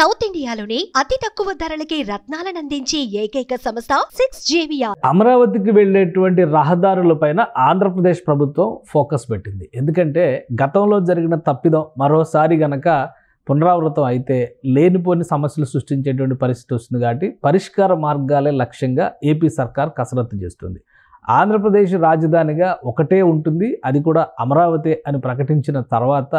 South ఇండియాలోనే అతి తక్కువ ధరలకి రత్నాలను అందించే ఏకైక సంస్థ 6JVR. అమరావతికి వెళ్ళేటువంటి రహదారులపైన ఆంధ్రప్రదేశ్ ప్రభుత్వం ఫోకస్ పెట్టింది. ఎందుకంటే గతంలో జరిగిన తప్పిదం మరోసారి గనక పునరావృతం అయితే లేనిపోని సమస్యలు సృష్టించేటువంటి పరిస్థితి వస్తుంది. కాబట్టి పరిష్కార మార్గాలే లక్ష్యంగా ఏపీ సర్కార్ కసరత్తు చేస్తుంది. ఆంధ్రప్రదేశ్ రాజధానిగా ఒకటే ఉంటుంది, అది కూడా అమరావతి అని ప్రకటించిన తర్వాత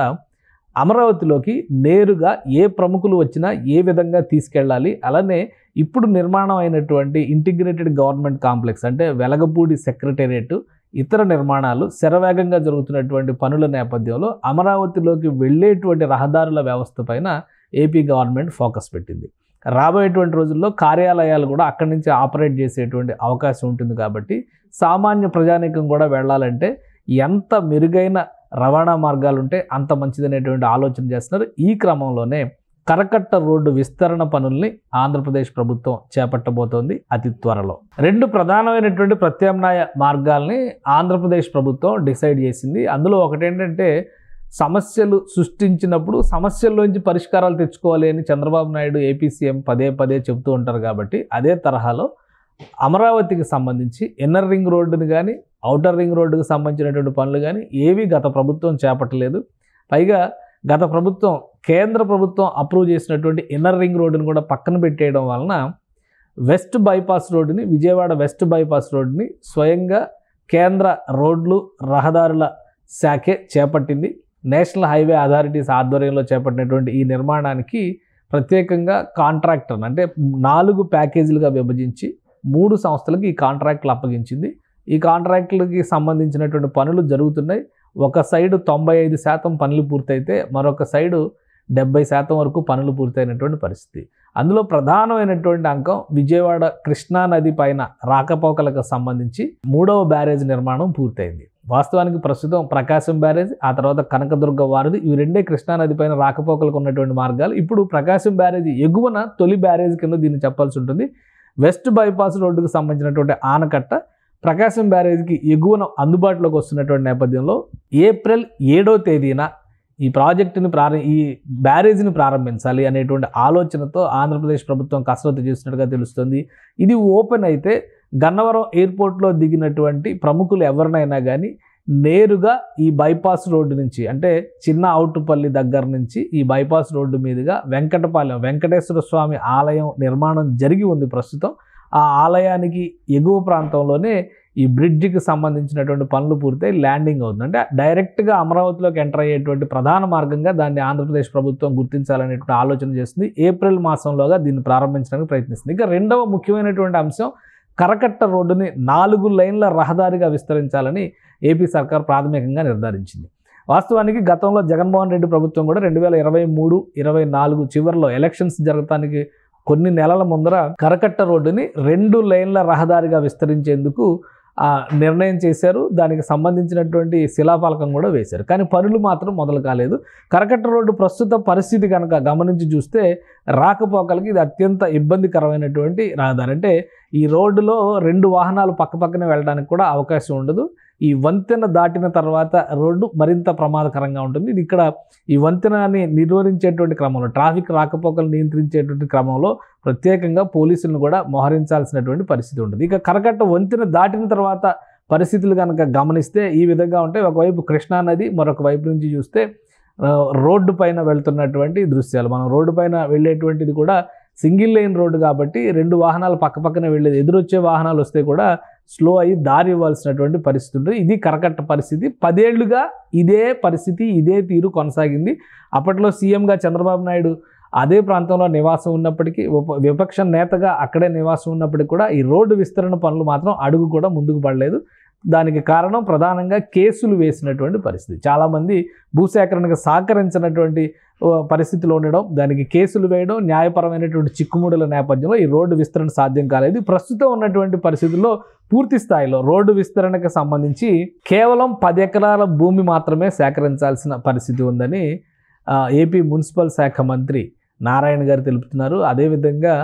అమరావతిలోకి నేరుగా ఏ ప్రముఖులు వచ్చినా ఏ విధంగా తీసుకెళ్ళాలి, అలానే ఇప్పుడు నిర్మాణం అయినటువంటి ఇంటిగ్రేటెడ్ గవర్నమెంట్ కాంప్లెక్స్ అంటే వెలగపూడి సెక్రటేరియట్, ఇతర నిర్మాణాలు శరవేగంగా జరుగుతున్నటువంటి పనుల నేపథ్యంలో అమరావతిలోకి వెళ్ళేటువంటి రహదారుల వ్యవస్థ పైన ఏపీ గవర్నమెంట్ ఫోకస్ పెట్టింది. రాబోయేటువంటి రోజుల్లో కార్యాలయాలు కూడా అక్కడి నుంచి ఆపరేట్ చేసేటువంటి అవకాశం ఉంటుంది. కాబట్టి సామాన్య ప్రజానీకం కూడా వెళ్ళాలంటే ఎంత మెరుగైన రవాణా మార్గాలు ఉంటే అంత మంచిదనేటువంటి ఆలోచన చేస్తున్నారు. ఈ క్రమంలోనే కరకట్ట రోడ్డు విస్తరణ పనుల్ని ఆంధ్రప్రదేశ్ ప్రభుత్వం చేపట్టబోతోంది అతి త్వరలో. రెండు ప్రధానమైనటువంటి ప్రత్యామ్నాయ మార్గాల్ని ఆంధ్రప్రదేశ్ ప్రభుత్వం డిసైడ్ చేసింది. అందులో ఒకటేంటంటే సమస్యలు సృష్టించినప్పుడు సమస్యల్లోంచి పరిష్కారాలు తెచ్చుకోవాలి అని చంద్రబాబు నాయుడు ఏపీ సీఎం పదే పదే చెబుతూ ఉంటారు. కాబట్టి అదే తరహాలో అమరావతికి సంబంధించి ఇన్నర్ రింగ్ రోడ్డుని కానీ ఔటర్ రింగ్ రోడ్డుకు సంబంధించినటువంటి పనులు కానీ ఏవి గత ప్రభుత్వం చేపట్టలేదు. పైగా గత ప్రభుత్వం కేంద్ర ప్రభుత్వం అప్రూవ్ చేసినటువంటి ఇన్నర్ రింగ్ రోడ్డుని కూడా పక్కన పెట్టేయడం వలన వెస్ట్ బైపాస్ రోడ్డుని, విజయవాడ వెస్ట్ బైపాస్ రోడ్డుని స్వయంగా కేంద్ర రోడ్లు రహదారుల శాఖే చేపట్టింది. నేషనల్ హైవే అథారిటీస్ ఆధ్వర్యంలో చేపట్టినటువంటి ఈ నిర్మాణానికి ప్రత్యేకంగా కాంట్రాక్టర్ని అంటే 4 ప్యాకేజీలుగా విభజించి 3 సంస్థలకు ఈ కాంట్రాక్టులు అప్పగించింది. ఈ కాంట్రాక్టులకి సంబంధించినటువంటి పనులు జరుగుతున్నాయి. ఒక సైడు 95% పనులు పూర్తయితే మరొక సైడు 70% వరకు పనులు పూర్తయినటువంటి పరిస్థితి. అందులో ప్రధానమైనటువంటి అంకం విజయవాడ కృష్ణా నది పైన రాకపోకలకు సంబంధించి 3వ బ్యారేజ్ నిర్మాణం పూర్తయింది. వాస్తవానికి ప్రస్తుతం ప్రకాశం బ్యారేజ్, ఆ తర్వాత కనకదుర్గ వారధి, ఇవి రెండే కృష్ణానది పైన రాకపోకలకు ఉన్నటువంటి మార్గాలు. ఇప్పుడు ప్రకాశం బ్యారేజ్ ఎగువన తొలి బ్యారేజ్ కింద దీన్ని చెప్పాల్సి ఉంటుంది. వెస్ట్ బైపాస్ రోడ్డుకు సంబంధించినటువంటి ఆనకట్ట ప్రకాశం బ్యారేజ్కి ఎగువన అందుబాటులోకి వస్తున్నటువంటి నేపథ్యంలో ఏప్రిల్ 7వ తేదీన ఈ ప్రాజెక్టుని ఈ బ్యారేజ్ని ప్రారంభించాలి అనేటువంటి ఆలోచనతో ఆంధ్రప్రదేశ్ ప్రభుత్వం కసరత్తు చేస్తున్నట్టుగా తెలుస్తుంది. ఇది ఓపెన్ అయితే గన్నవరం ఎయిర్పోర్ట్లో దిగినటువంటి ప్రముఖులు ఎవరినైనా కానీ నేరుగా ఈ బైపాస్ రోడ్డు నుంచి అంటే చిన్న అవుటుపల్లి దగ్గర నుంచి ఈ బైపాస్ రోడ్డు మీదుగా వెంకటపాలెం వెంకటేశ్వర స్వామి ఆలయం నిర్మాణం జరిగి ఉంది ప్రస్తుతం. ఆ ఆలయానికి ఎగువ ప్రాంతంలోనే ఈ బ్రిడ్జికి సంబంధించినటువంటి పనులు పూర్తయి ల్యాండింగ్ అవుతుంది. అంటే డైరెక్ట్గా అమరావతిలోకి ఎంటర్ అయ్యేటువంటి ప్రధాన మార్గంగా దాన్ని ఆంధ్రప్రదేశ్ ప్రభుత్వం గుర్తించాలనేటువంటి ఆలోచన చేస్తుంది. ఏప్రిల్ మాసంలోగా దీన్ని ప్రారంభించడానికి ప్రయత్నిస్తుంది. ఇక రెండవ ముఖ్యమైనటువంటి అంశం కరకట్ట రోడ్డుని 4 లైన్ల రహదారిగా విస్తరించాలని ఏపీ సర్కార్ ప్రాథమికంగా నిర్ధారించింది. వాస్తవానికి గతంలో జగన్మోహన్ రెడ్డి ప్రభుత్వం కూడా 2023-24 చివరిలో ఎలక్షన్స్ జరగడానికి కొన్ని నెలల ముందర కరకట్ట రోడ్డుని 2 లైన్ల రహదారిగా విస్తరించేందుకు నిర్ణయం చేశారు. దానికి సంబంధించినటువంటి శిలాఫలకం కూడా వేశారు. కానీ పనులు మాత్రం మొదలు కాలేదు. కరకట్ట రోడ్డు ప్రస్తుత పరిస్థితి కనుక గమనించి చూస్తే రాకపోకలకి ఇది అత్యంత ఇబ్బందికరమైనటువంటి రహదారి. అంటే ఈ రోడ్డులో 2 వాహనాలు పక్కపక్కనే వెళ్ళడానికి కూడా అవకాశం ఉండదు. ఈ వంతెన దాటిన తర్వాత రోడ్డు మరింత ప్రమాదకరంగా ఉంటుంది. ఇది ఇక్కడ ఈ వంతెనని నిర్వహించేటువంటి క్రమంలో ట్రాఫిక్ రాకపోకలు నియంత్రించేటువంటి క్రమంలో ప్రత్యేకంగా పోలీసులను కూడా మోహరించాల్సినటువంటి పరిస్థితి ఉంటుంది. ఇక కరకట్ట వంతెన దాటిన తర్వాత పరిస్థితులు కనుక గమనిస్తే ఈ విధంగా ఉంటాయి. ఒకవైపు కృష్ణానది, మరొక వైపు నుంచి చూస్తే రోడ్డు పైన వెళ్తున్నటువంటి దృశ్యాలు. మనం రోడ్డు పైన వెళ్ళేటువంటిది కూడా సింగిల్ లైన్ రోడ్డు కాబట్టి 2 వాహనాలు పక్కపక్కనే వెళ్ళేది. ఎదురొచ్చే వాహనాలు వస్తే కూడా స్లో అయ్యి దారి ఇవ్వాల్సినటువంటి పరిస్థితి ఉంటుంది. ఇది కరకట్ట పరిస్థితి. 10 ఏళ్లుగా ఇదే పరిస్థితి, ఇదే తీరు కొనసాగింది. అప్పట్లో సీఎంగా చంద్రబాబు నాయుడు అదే ప్రాంతంలో నివాసం ఉన్నప్పటికీ, విపక్ష నేతగా అక్కడే నివాసం ఉన్నప్పటికీ కూడా ఈ రోడ్డు విస్తరణ పనులు మాత్రం అడుగు కూడా ముందుకు పడలేదు. దానికి కారణం ప్రధానంగా కేసులు వేసినటువంటి పరిస్థితి. చాలామంది భూసేకరణకు సహకరించినటువంటి పరిస్థితిలో ఉండడం, దానికి కేసులు వేయడం, న్యాయపరమైనటువంటి చిక్కుముడుల నేపథ్యంలో ఈ రోడ్డు విస్తరణ సాధ్యం కాలేదు. ప్రస్తుతం ఉన్నటువంటి పరిస్థితుల్లో పూర్తి స్థాయిలో రోడ్డు విస్తరణకు సంబంధించి కేవలం 10 ఎకరాల భూమి మాత్రమే సేకరించాల్సిన పరిస్థితి ఉందని ఏపీ మున్సిపల్ శాఖ మంత్రి నారాయణ గారు తెలుపుతున్నారు. అదేవిధంగా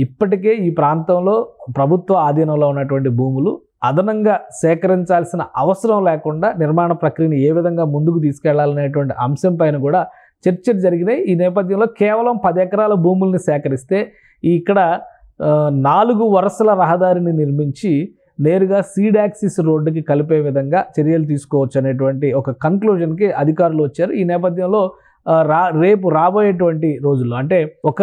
ఇప్పటికే ఈ ప్రాంతంలో ప్రభుత్వ ఆధీనంలో ఉన్నటువంటి భూములు అదనంగా సేకరించాల్సిన అవసరం లేకుండా నిర్మాణ ప్రక్రియను ఏ విధంగా ముందుకు తీసుకెళ్లాలనేటువంటి అంశం పైన కూడా చర్చలు జరిగినాయి. ఈ నేపథ్యంలో కేవలం 10 ఎకరాల భూముల్ని సేకరిస్తే ఇక్కడ 4 వరుసల రహదారిని నిర్మించి నేరుగా సీడ్ యాక్సిస్ రోడ్డుకి కలిపే విధంగా చర్యలు తీసుకోవచ్చు అనేటువంటి ఒక కన్క్లూజన్కి అధికారులు వచ్చారు. ఈ నేపథ్యంలో రేపు రాబోయేటువంటి రోజుల్లో అంటే ఒక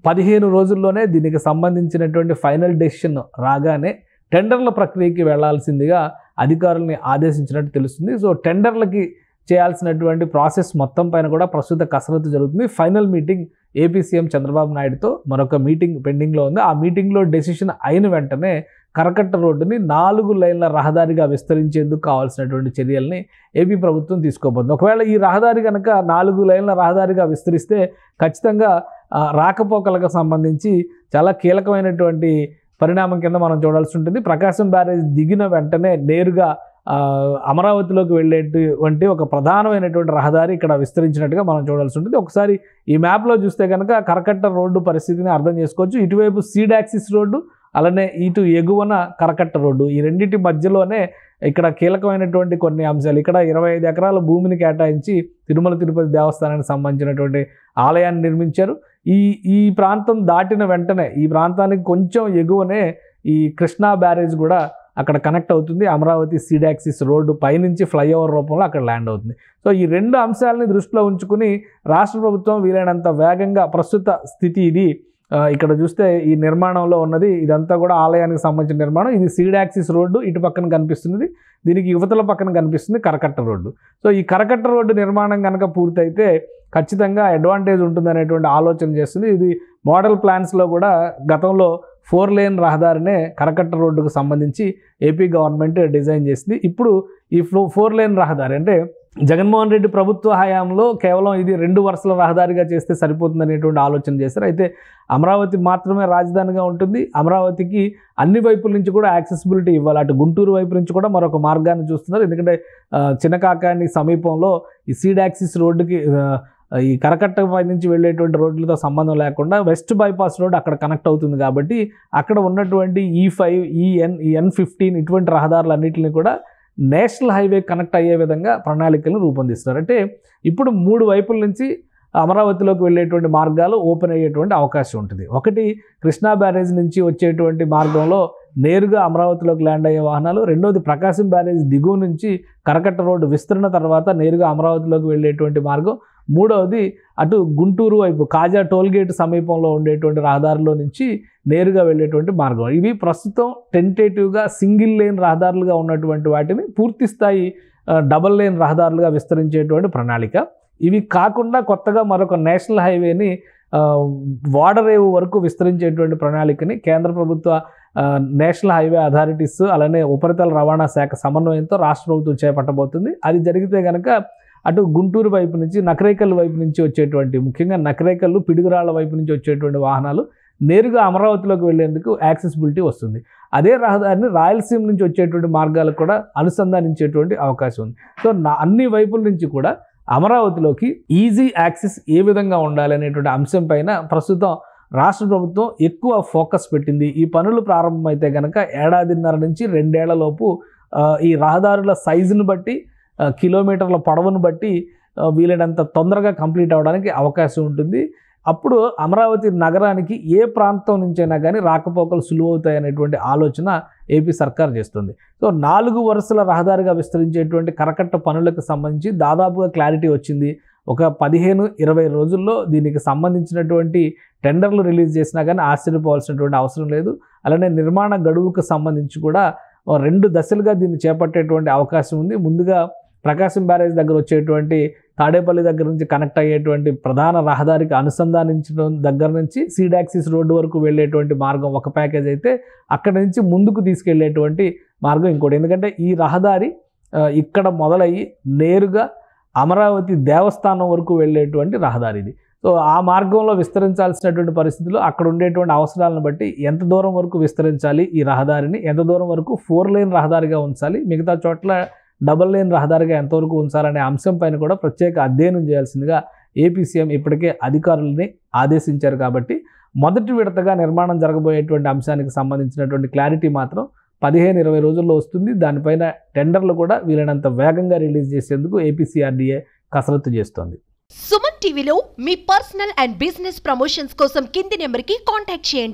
15 రోజుల్లోనే దీనికి సంబంధించినటువంటి ఫైనల్ డెసిషన్ రాగానే టెండర్ల ప్రక్రియకి వెళ్లాల్సిందిగా అధికారుల్ని ఆదేశించినట్టు తెలుస్తుంది. సో టెండర్లకి చేయాల్సినటువంటి ప్రాసెస్ మొత్తం పైన కూడా ప్రస్తుత కసరత్తు జరుగుతుంది. Final meeting AP CM Chandrababu నాయుడుతో మరొక మీటింగ్ పెండింగ్లో ఉంది. ఆ మీటింగ్లో డెసిషన్ అయిన వెంటనే కరకట్ట రోడ్డుని 4 లేన్ల రహదారిగా విస్తరించేందుకు కావాల్సినటువంటి చర్యల్ని ఏపీ ప్రభుత్వం తీసుకోబోతుంది. ఒకవేళ ఈ రహదారి కనుక 4 లేన్ల రహదారిగా విస్తరిస్తే ఖచ్చితంగా రాకపోకలకు సంబంధించి చాలా కీలకమైనటువంటి పరిణామం కింద మనం చూడాల్సి ఉంటుంది. ప్రకాశం బ్యారేజ్ దిగిన వెంటనే నేరుగా అమరావతిలోకి వెళ్ళేటువంటి ఒక ప్రధానమైనటువంటి రహదారి ఇక్కడ విస్తరించినట్టుగా మనం చూడాల్సి ఉంటుంది. ఒకసారి ఈ మ్యాప్లో చూస్తే కనుక కరకట్ట రోడ్డు పరిస్థితిని అర్థం చేసుకోవచ్చు. ఇటువైపు సీడ్ యాక్సిస్ రోడ్డు, అలానే ఇటు ఎగువన కరకట్ట రోడ్డు, ఈ రెండింటి మధ్యలోనే ఇక్కడ కీలకమైనటువంటి కొన్ని అంశాలు. ఇక్కడ 25 ఎకరాల భూమిని కేటాయించి తిరుమల తిరుపతి దేవస్థానానికి సంబంధించినటువంటి ఆలయాన్ని నిర్మించారు. ఈ ప్రాంతం దాటిన వెంటనే ఈ ప్రాంతానికి కొంచెం ఎగువనే ఈ కృష్ణా బ్యారేజ్ కూడా అక్కడ కనెక్ట్ అవుతుంది. అమరావతి సీడ్ యాక్సిస్ రోడ్డు పైనుంచి ఫ్లైఓవర్ రూపంలో అక్కడ ల్యాండ్ అవుతుంది. సో ఈ 2 అంశాలని దృష్టిలో ఉంచుకుని రాష్ట్ర ప్రభుత్వం వీలైనంత వేగంగా ప్రస్తుత స్థితి ఇది. ఇక్కడ చూస్తే ఈ నిర్మాణంలో ఉన్నది ఇదంతా కూడా ఆలయానికి సంబంధించిన నిర్మాణం. ఇది సీడ్ యాక్సిస్ రోడ్డు ఇటు పక్కన కనిపిస్తున్నది, దీనికి యువతల పక్కన కనిపిస్తుంది కరకట్ట రోడ్డు. సో ఈ కరకట్ట రోడ్డు నిర్మాణం కనుక పూర్తయితే ఖచ్చితంగా అడ్వాంటేజ్ ఉంటుందనేటువంటి ఆలోచన చేస్తుంది. ఇది మోడల్ ప్లాన్స్లో కూడా గతంలో 4 లేన్ రహదారినే కరకట్ట రోడ్డుకు సంబంధించి ఏపీ గవర్నమెంట్ డిజైన్ చేసింది. ఇప్పుడు ఈ 4 లేన్ రహదారి అంటే జగన్మోహన్ రెడ్డి ప్రభుత్వ హయాంలో కేవలం ఇది 2 వరుసల రహదారిగా చేస్తే సరిపోతుందనేటువంటి ఆలోచన చేశారు. అయితే అమరావతి మాత్రమే రాజధానిగా ఉంటుంది. అమరావతికి అన్ని వైపుల నుంచి కూడా యాక్సెసిబిలిటీ ఇవ్వాలి. అటు గుంటూరు వైపు నుంచి కూడా మరొక మార్గాన్ని చూస్తున్నారు. ఎందుకంటే చిన్నకాకాని సమీపంలో ఈ సీడ్ యాక్సిస్ రోడ్డుకి ఈ కరకట్ట పై నుంచి వెళ్ళేటువంటి రోడ్లతో సంబంధం లేకుండా వెస్ట్ బైపాస్ రోడ్ అక్కడ కనెక్ట్ అవుతుంది. కాబట్టి అక్కడ ఉన్నటువంటి E5, N15 ఇటువంటి రహదారులన్నింటినీ కూడా నేషనల్ హైవే కనెక్ట్ అయ్యే విధంగా ప్రణాళికలను రూపొందిస్తారు. అంటే ఇప్పుడు 3 వైపుల నుంచి అమరావతిలోకి వెళ్ళేటువంటి మార్గాలు ఓపెన్ అయ్యేటువంటి అవకాశం ఉంటుంది. ఒకటి కృష్ణా బ్యారేజ్ నుంచి వచ్చేటువంటి మార్గంలో నేరుగా అమరావతిలోకి ల్యాండ్ అయ్యే వాహనాలు, రెండోది ప్రకాశం బ్యారేజ్ దిగువ నుంచి కరకట్ట రోడ్డు విస్తరణ తర్వాత నేరుగా అమరావతిలోకి వెళ్ళేటువంటి మార్గం, మూడవది అటు గుంటూరు వైపు కాజా టోల్గేట్ సమీపంలో ఉండేటువంటి రహదారిలో నుంచి నేరుగా వెళ్ళేటువంటి మార్గం. ఇవి ప్రస్తుతం టెంటేటివ్గా సింగిల్ లేన్ రహదారులుగా ఉన్నటువంటి వాటిని పూర్తి స్థాయి డబల్ లేన్ రహదారులుగా విస్తరించేటువంటి ప్రణాళిక. ఇవి కాకుండా కొత్తగా మరొక నేషనల్ హైవేని వాడరేవు వరకు విస్తరించేటువంటి ప్రణాళికని కేంద్ర ప్రభుత్వ నేషనల్ హైవే అథారిటీస్ అలానే ఉపరితల రవాణా శాఖ సమన్వయంతో రాష్ట్ర ప్రభుత్వం చేపట్టబోతుంది. అది జరిగితే కనుక అటు గుంటూరు వైపు నుంచి నకరేకల్ వైపు నుంచి వచ్చేటువంటి ముఖ్యంగా నకరేకల్లు పిడుగురాళ్ల వైపు నుంచి వచ్చేటువంటి వాహనాలు నేరుగా అమరావతిలోకి వెళ్లేందుకు యాక్సెసిబిలిటీ వస్తుంది. అదే రహదారిని రాయలసీమ నుంచి వచ్చేటువంటి మార్గాలకు కూడా అనుసంధానించేటువంటి అవకాశం ఉంది. సో అన్ని వైపుల నుంచి కూడా అమరావతిలోకి ఈజీ యాక్సెస్ ఏ విధంగా ఉండాలి అనేటువంటి అంశం పైన ప్రస్తుతం రాష్ట్ర ప్రభుత్వం ఎక్కువ ఫోకస్ పెట్టింది. ఈ పనులు ప్రారంభమైతే కనుక 1.5 నుంచి 2 ఏళ్ల లోపు ఈ రహదారుల సైజును బట్టి కిలోమీటర్ల పొడవును బట్టి వీలైనంత తొందరగా కంప్లీట్ అవ్వడానికి అవకాశం ఉంటుంది. అప్పుడు అమరావతి నగరానికి ఏ ప్రాంతం నుంచైనా కానీ రాకపోకలు సులువవుతాయి అనేటువంటి ఆలోచన ఏపీ సర్కార్ చేస్తుంది. సో 4 వరుసల రహదారిగా విస్తరించేటువంటి కరకట్ట పనులకు సంబంధించి దాదాపుగా క్లారిటీ వచ్చింది. ఒక 15-20 రోజుల్లో దీనికి సంబంధించినటువంటి టెండర్లు రిలీజ్ చేసినా కానీ ఆశ్చర్యపోవాల్సినటువంటి అవసరం లేదు. అలానే నిర్మాణ గడువుకు సంబంధించి కూడా 2 దశలుగా దీన్ని చేపట్టేటువంటి అవకాశం ఉంది. ముందుగా ప్రకాశం బ్యారేజ్ దగ్గర వచ్చేటువంటి తాడేపల్లి దగ్గర నుంచి కనెక్ట్ అయ్యేటువంటి ప్రధాన రహదారికి అనుసంధానించడం దగ్గర నుంచి సీడ్ యాక్సిస్ రోడ్డు వరకు వెళ్ళేటువంటి మార్గం ఒక ప్యాకేజ్ అయితే, అక్కడి నుంచి ముందుకు తీసుకెళ్లేటువంటి మార్గం ఇంకోటి. ఎందుకంటే ఈ రహదారి ఇక్కడ మొదలయ్యి నేరుగా అమరావతి దేవస్థానం వరకు వెళ్ళేటువంటి రహదారి ఇది. సో ఆ మార్గంలో విస్తరించాల్సినటువంటి పరిస్థితుల్లో అక్కడ ఉండేటువంటి అవసరాలను బట్టి ఎంత దూరం వరకు విస్తరించాలి ఈ రహదారిని, ఎంత దూరం వరకు 4 లేన్ రహదారిగా ఉంచాలి, మిగతా చోట్ల డబల్ లేన్ రహదారిగా ఎంతవరకు ఉంచాలనే అంశం పైన కూడా ప్రత్యేక అధ్యయనం చేయాల్సిందిగా ఏపీ సీఎం ఇప్పటికే అధికారులని ఆదేశించారు. కాబట్టి మొదటి విడతగా నిర్మాణం జరగబోయేటువంటి అంశానికి సంబంధించినటువంటి క్లారిటీ మాత్రం 15-20 రోజుల్లో వస్తుంది. దానిపైన టెండర్లు కూడా వీలైనంత వేగంగా రిలీజ్ చేసేందుకు ఏపీ CRDA కసరత్తు చేస్తోంది. సుమన్ టీవీలో మీ పర్సనల్ అండ్ బిజినెస్ ప్రమోషన్స్ కోసం కింది నెంబర్కి కాంటాక్ట్ చేయండి.